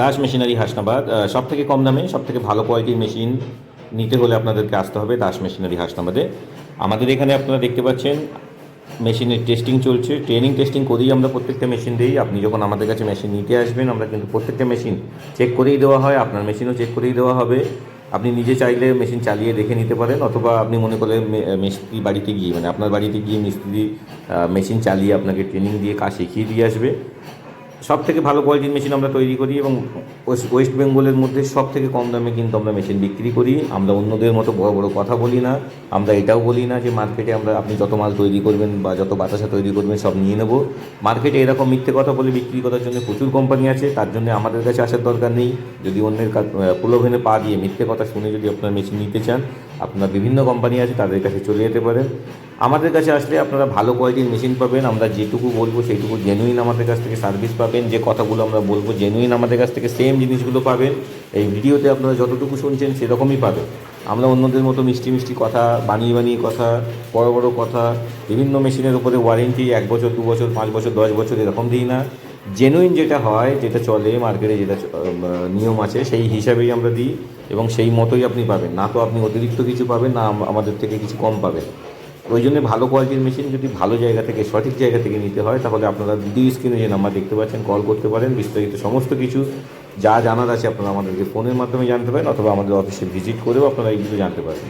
Das machinery Hasnabad, সব থেকে কম দামে সব থেকে ভালো কোয়ালিটির মেশিন নিতে হলে আপনাদেরকে আসতে হবে দাস মেশিনারি হাসনাবাদে। আমাদের এখানে আপনারা দেখতে পাচ্ছেন মেশিনের টেস্টিং চলছে, ট্রেনিং টেস্টিং করেই আমরা প্রত্যেকটা মেশিন দিই। আপনি যখন আমাদের কাছে মেশিন নিতে আসবেন, আমরা কিন্তু প্রত্যেকটা মেশিন চেক করেই দেওয়া হয়, আপনার মেশিনও চেক করেই দেওয়া হবে। আপনি নিজে চাইলে মেশিন চালিয়ে দেখে নিতে পারেন, অথবা আপনি মনে করলে মিস্ত্রি বাড়িতে গিয়ে, মানে আপনার বাড়িতে গিয়ে মিস্ত্রি মেশিন চালিয়ে আপনাকে ট্রেনিং দিয়ে কাজ শিখিয়ে দিয়ে আসবে। সব থেকে ভালো কোয়ালিটির মেশিন আমরা তৈরি করি, এবং ওয়েস্ট বেঙ্গলের মধ্যে সব থেকে কম দামে কিন্তু আমরা মেশিন বিক্রি করি। আমরা অন্যদের মতো বড় বড় কথা বলি না। আমরা এটাও বলি না যে মার্কেটে আপনি যত মাল তৈরি করবেন বা যত বাতাসা তৈরি করবেন সব নিয়ে নেব। মার্কেটে এরকম মিথ্যে কথা বলে বিক্রি করার জন্য প্রচুর কোম্পানি আছে, তার জন্য আমাদের কাছে আসার দরকার নেই। যদি অন্যের প্রলোভনে পা দিয়ে মিথ্যে কথা শুনে যদি আপনার মেশিন নিতে চান, আপনার বিভিন্ন কোম্পানি আছে, তাদের কাছে চলে যেতে পারেন। আমাদের কাছে আসলে আপনারা ভালো কোয়ালিটির মেশিন পাবেন। আমরা যেটুকু বলবো সেইটুকু জেনুইন আমাদের কাছ থেকে সার্ভিস পাবেন। যে কথাগুলো আমরা বলবো জেনুইন আমাদের কাছ থেকে সেম জিনিসগুলো পাবেন। এই ভিডিওতে আপনারা যতটুকু শুনছেন সেরকমই পাবেন। আমরা অন্যদের মতো মিষ্টি মিষ্টি কথা, বানিয়ে বানিয়ে কথা, বড় বড় কথা, বিভিন্ন মেশিনের উপরে ওয়ারেন্টি 1 বছর, 2 বছর, 5 বছর, 10 বছর এরকম দিই না। জেনুইন যেটা হয়, যেটা চলে মার্কেটে, যেটা নিয়ম আছে সেই হিসাবেই আমরা দিই, এবং সেই মতোই আপনি পাবেন। না তো আপনি অতিরিক্ত কিছু পাবেন, না আমাদের থেকে কিছু কম পাবেন। ওই জন্য ভালো কোয়ালিটির মেশিন যদি ভালো জায়গা থেকে, সঠিক জায়গা থেকে নিতে হয়, তাহলে আপনারা ভিডিও স্ক্রিনে যে নাম্বার দেখতে পাচ্ছেন কল করতে পারেন। বিস্তারিত সমস্ত কিছু যা জানার আছে আপনারা আমাদেরকে ফোনের মাধ্যমে জানতে পারেন, অথবা আমাদের অফিসে ভিজিট করেও আপনারা এইগুলো জানতে পারেন।